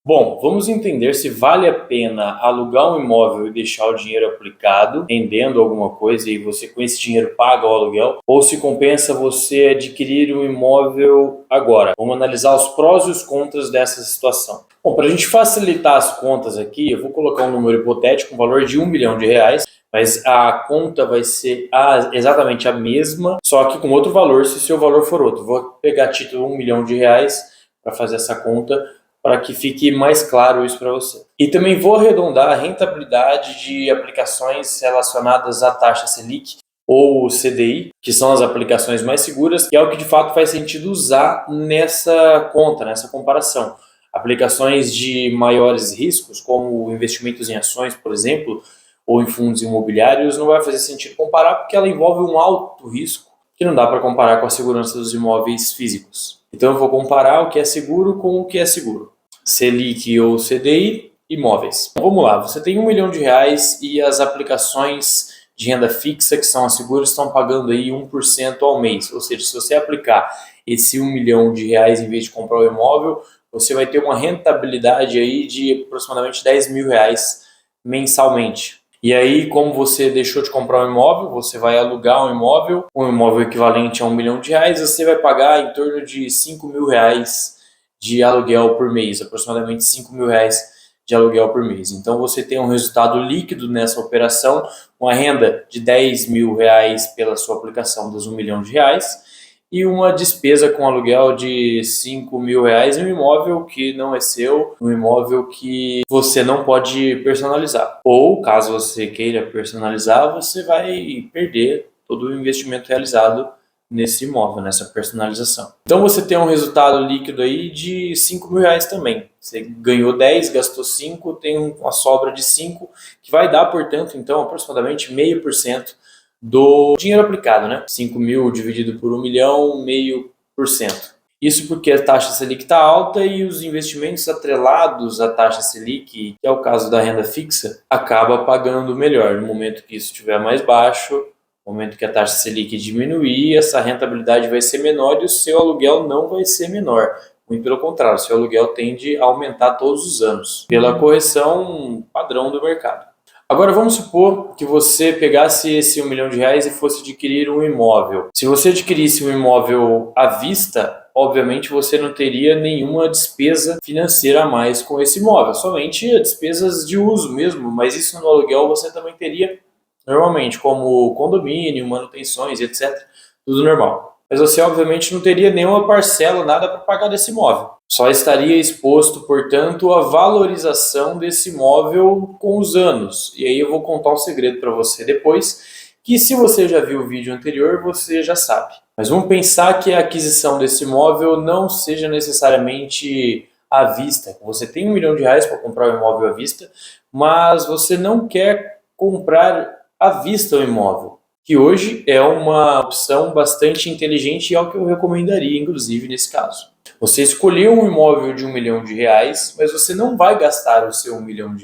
Bom, vamos entender se vale a pena alugar um imóvel e deixar o dinheiro aplicado, rendendo alguma coisa e você com esse dinheiro paga o aluguel, ou se compensa você adquirir um imóvel agora. Vamos analisar os prós e os contras dessa situação. Bom, para a gente facilitar as contas aqui, eu vou colocar um número hipotético, um valor de R$ 1 milhão, mas a conta vai ser exatamente a mesma, só que com outro valor se o seu valor for outro. Vou pegar título R$ 1 milhão para fazer essa conta, para que fique mais claro isso para você. E também vou arredondar a rentabilidade de aplicações relacionadas à taxa Selic ou CDI, que são as aplicações mais seguras, e é o que de fato faz sentido usar nessa conta, nessa comparação. Aplicações de maiores riscos, como investimentos em ações, por exemplo, ou em fundos imobiliários, não vai fazer sentido comparar porque ela envolve um alto risco que não dá para comparar com a segurança dos imóveis físicos. Então eu vou comparar o que é seguro com o que é seguro. Selic ou CDI, imóveis. Vamos lá, você tem R$ 1 milhão e as aplicações de renda fixa, que são as seguras, estão pagando aí 1% ao mês. Ou seja, se você aplicar esse R$ 1 milhão em vez de comprar o imóvel, você vai ter uma rentabilidade aí de aproximadamente R$ 10 mil mensalmente. E aí, como você deixou de comprar um imóvel, você vai alugar um imóvel equivalente a R$ 1 milhão, você vai pagar em torno de R$ 5 mil de aluguel por mês, aproximadamente R$ 5 mil de aluguel por mês. Então você tem um resultado líquido nessa operação, uma renda de R$ 10 mil pela sua aplicação dos R$ 1 milhão e uma despesa com aluguel de R$ 5 mil em um imóvel que não é seu, um imóvel que você não pode personalizar. Ou, caso você queira personalizar, você vai perder todo o investimento realizado nesse imóvel, nessa personalização. Então você tem um resultado líquido aí de R$ 5 mil também. Você ganhou 10, gastou 5, tem uma sobra de 5, que vai dar, portanto, então, aproximadamente 0,5% do dinheiro aplicado, né? 5 mil dividido por 1 milhão, 0,5%. Isso porque a taxa Selic está alta e os investimentos atrelados à taxa Selic, que é o caso da renda fixa, acaba pagando melhor. No momento que isso estiver mais baixo, no momento que a taxa Selic diminuir, essa rentabilidade vai ser menor e o seu aluguel não vai ser menor. Muito pelo contrário, o seu aluguel tende a aumentar todos os anos, pela correção padrão do mercado. Agora vamos supor que você pegasse esse R$ 1 milhão e fosse adquirir um imóvel. Se você adquirisse um imóvel à vista, obviamente você não teria nenhuma despesa financeira a mais com esse imóvel, somente despesas de uso mesmo, mas isso no aluguel você também teria normalmente, como condomínio, manutenções, etc. Tudo normal. Mas você, obviamente, não teria nenhuma parcela, nada para pagar desse imóvel. Só estaria exposto, portanto, à valorização desse imóvel com os anos. E aí eu vou contar um segredo para você depois, que se você já viu o vídeo anterior, você já sabe. Mas vamos pensar que a aquisição desse imóvel não seja necessariamente à vista. Você tem R$ 1 milhão para comprar um imóvel à vista, mas você não quer comprar à vista o imóvel, que hoje é uma opção bastante inteligente e é o que eu recomendaria, inclusive, nesse caso. Você escolheu um imóvel de R$ 1 milhão, mas você não vai gastar o seu R$ 1 milhão.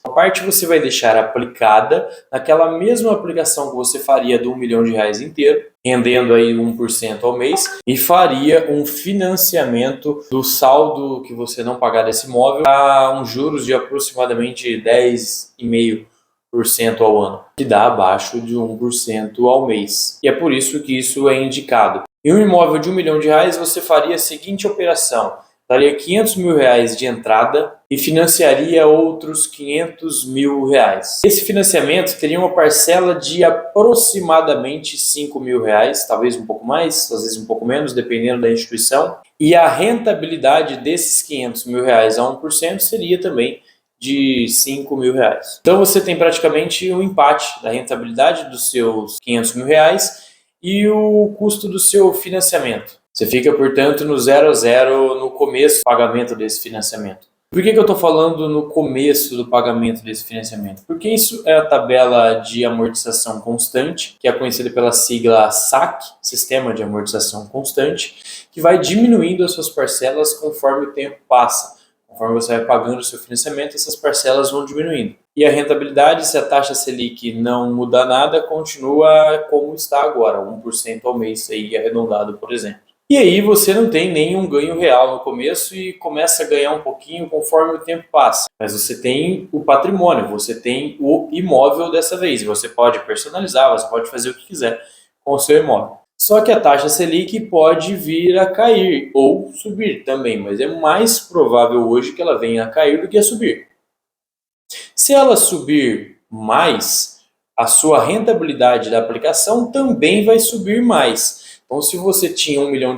A parte você vai deixar aplicada naquela mesma aplicação que você faria do R$ 1 milhão inteiro, rendendo aí 1% ao mês, e faria um financiamento do saldo que você não pagar desse imóvel a uns juros de aproximadamente 10,5% ao ano, que dá abaixo de 1% ao mês. E é por isso que isso é indicado. Em um imóvel de R$ 1 milhão, você faria a seguinte operação: daria R$ 500 mil de entrada e financiaria outros R$ 500 mil. Esse financiamento teria uma parcela de aproximadamente R$ 5 mil, talvez um pouco mais, às vezes um pouco menos, dependendo da instituição. E a rentabilidade desses R$ 500 mil a 1% seria também de R$ 5 mil. Então você tem praticamente um empate da rentabilidade dos seus R$ 500 mil e o custo do seu financiamento. Você fica, portanto, no 0 a 0 no começo do pagamento desse financiamento. Por que eu estou falando no começo do pagamento desse financiamento? Porque isso é a tabela de amortização constante, que é conhecida pela sigla SAC, Sistema de Amortização Constante, que vai diminuindo as suas parcelas conforme o tempo passa. Conforme você vai pagando o seu financiamento, essas parcelas vão diminuindo. E a rentabilidade, se a taxa Selic não mudar nada, continua como está agora, 1% ao mês, aí arredondado, por exemplo. E aí você não tem nenhum ganho real no começo e começa a ganhar um pouquinho conforme o tempo passa. Mas você tem o patrimônio, você tem o imóvel dessa vez. Você pode personalizar, você pode fazer o que quiser com o seu imóvel. Só que a taxa Selic pode vir a cair ou subir também, mas é mais provável hoje que ela venha a cair do que a subir. Se ela subir mais, a sua rentabilidade da aplicação também vai subir mais. Então, se você tinha R$1 milhão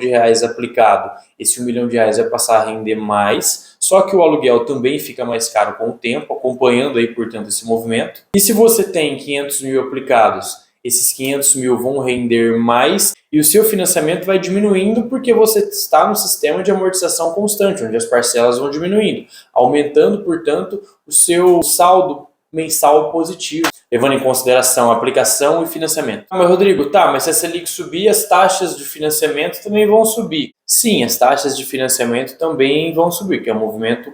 aplicado, esse R$1 milhão vai passar a render mais, só que o aluguel também fica mais caro com o tempo, acompanhando aí, portanto, esse movimento. E se você tem 500 mil aplicados, esses 500 mil vão render mais e o seu financiamento vai diminuindo porque você está no sistema de amortização constante, onde as parcelas vão diminuindo, aumentando, portanto, o seu saldo mensal positivo, levando em consideração aplicação e financiamento. Mas Rodrigo, mas se a Selic subir, as taxas de financiamento também vão subir. Sim, as taxas de financiamento também vão subir, que é um movimento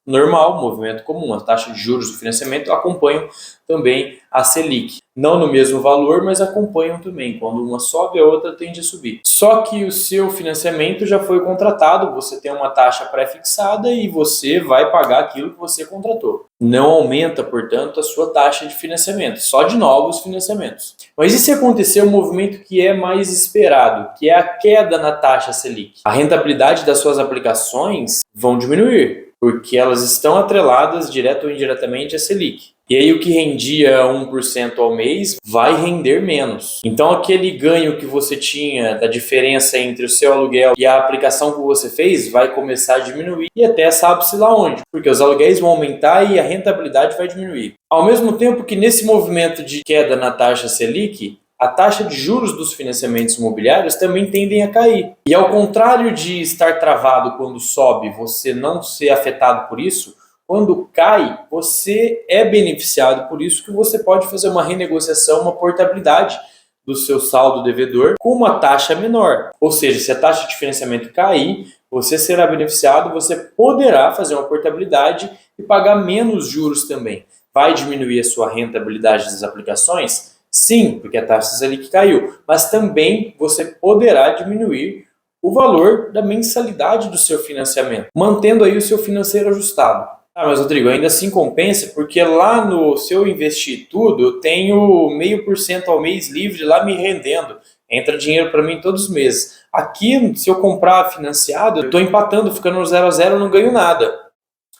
normal, movimento comum. As taxas de juros do financiamento acompanham também a Selic. Não no mesmo valor, mas acompanham também. Quando uma sobe, a outra tende a subir. Só que o seu financiamento já foi contratado, você tem uma taxa pré-fixada e você vai pagar aquilo que você contratou. Não aumenta, portanto, a sua taxa de financiamento, só de novos financiamentos. Mas e se acontecer um movimento que é mais esperado, que é a queda na taxa Selic? A rentabilidade das suas aplicações vão diminuir, porque elas estão atreladas direto ou indiretamente à Selic. E aí o que rendia 1% ao mês vai render menos. Então aquele ganho que você tinha da diferença entre o seu aluguel e a aplicação que você fez vai começar a diminuir e até sabe-se lá onde, porque os aluguéis vão aumentar e a rentabilidade vai diminuir. Ao mesmo tempo que nesse movimento de queda na taxa Selic, a taxa de juros dos financiamentos imobiliários também tendem a cair. E ao contrário de estar travado quando sobe, você não ser afetado por isso, quando cai, você é beneficiado por isso, que você pode fazer uma renegociação, uma portabilidade do seu saldo devedor com uma taxa menor. Ou seja, se a taxa de financiamento cair, você será beneficiado, você poderá fazer uma portabilidade e pagar menos juros também. Vai diminuir a sua rentabilidade das aplicações? Sim, porque a taxa Selic caiu, mas também você poderá diminuir o valor da mensalidade do seu financiamento, mantendo aí o seu financeiro ajustado. Mas Rodrigo, ainda assim compensa, porque lá no Se Eu Investir Tudo, eu tenho 0,5% ao mês livre lá me rendendo. Entra dinheiro para mim todos os meses. Aqui, se eu comprar financiado, eu estou empatando, ficando no 0 a 0, eu não ganho nada.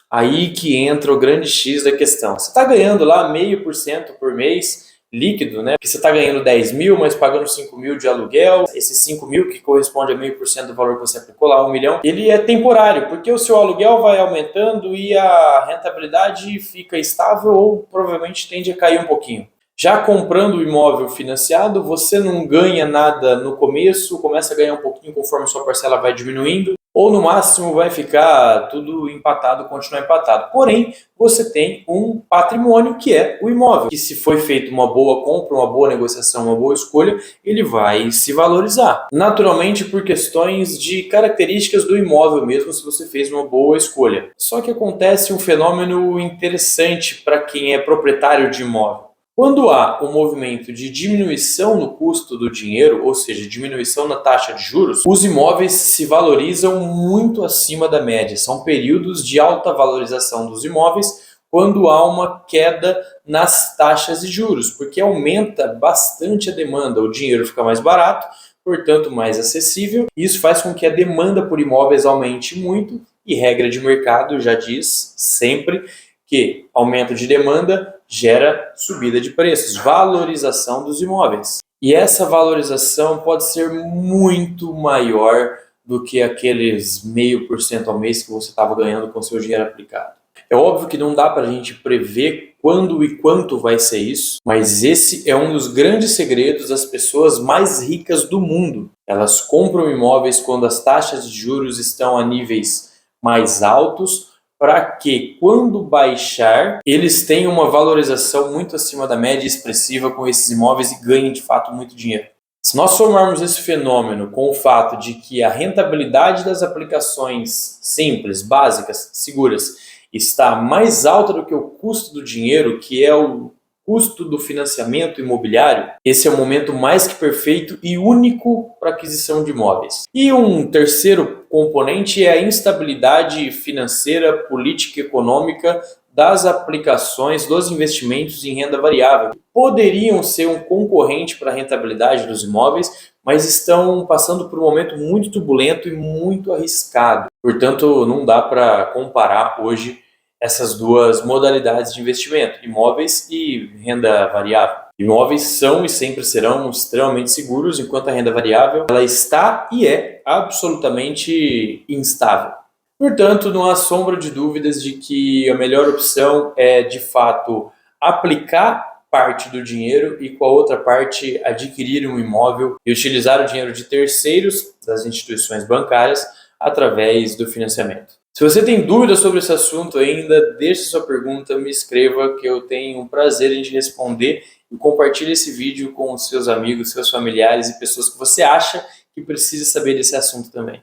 Aí que entra o grande X da questão. Você está ganhando lá 0,5% por mês, líquido, né? Porque você está ganhando 10 mil, mas pagando 5 mil de aluguel. Esses 5 mil, que corresponde a 0,5% do valor que você aplicou lá, 1 milhão, ele é temporário, porque o seu aluguel vai aumentando e a rentabilidade fica estável ou provavelmente tende a cair um pouquinho. Já comprando o imóvel financiado, você não ganha nada no começo, começa a ganhar um pouquinho conforme a sua parcela vai diminuindo, ou no máximo vai ficar tudo empatado, continuar empatado. Porém, você tem um patrimônio que é o imóvel, que se foi feita uma boa compra, uma boa negociação, uma boa escolha, ele vai se valorizar. Naturalmente por questões de características do imóvel mesmo, se você fez uma boa escolha. Só que acontece um fenômeno interessante para quem é proprietário de imóvel. Quando há um movimento de diminuição no custo do dinheiro, ou seja, diminuição na taxa de juros, os imóveis se valorizam muito acima da média. São períodos de alta valorização dos imóveis quando há uma queda nas taxas de juros, porque aumenta bastante a demanda, o dinheiro fica mais barato, portanto mais acessível. Isso faz com que a demanda por imóveis aumente muito e regra de mercado já diz sempre que aumento de demanda gera subida de preços, valorização dos imóveis. E essa valorização pode ser muito maior do que aqueles 0,5% ao mês que você estava ganhando com seu dinheiro aplicado. É óbvio que não dá para a gente prever quando e quanto vai ser isso, mas esse é um dos grandes segredos das pessoas mais ricas do mundo. Elas compram imóveis quando as taxas de juros estão a níveis mais altos, para que, quando baixar, eles tenham uma valorização muito acima da média expressiva com esses imóveis e ganhem, de fato, muito dinheiro. Se nós somarmos esse fenômeno com o fato de que a rentabilidade das aplicações simples, básicas, seguras, está mais alta do que o custo do dinheiro, que é o custo do financiamento imobiliário, esse é o momento mais que perfeito e único para aquisição de imóveis. E um terceiro componente é a instabilidade financeira, política e econômica das aplicações dos investimentos em renda variável. Poderiam ser um concorrente para a rentabilidade dos imóveis, mas estão passando por um momento muito turbulento e muito arriscado. Portanto, não dá para comparar hoje essas duas modalidades de investimento, imóveis e renda variável. Imóveis são e sempre serão extremamente seguros, enquanto a renda variável ela está e é absolutamente instável. Portanto, não há sombra de dúvidas de que a melhor opção é, de fato, aplicar parte do dinheiro e com a outra parte adquirir um imóvel e utilizar o dinheiro de terceiros, das instituições bancárias, através do financiamento. Se você tem dúvidas sobre esse assunto ainda, deixe sua pergunta, me escreva que eu tenho um prazer em te responder e compartilhe esse vídeo com seus amigos, seus familiares e pessoas que você acha que precisa saber desse assunto também.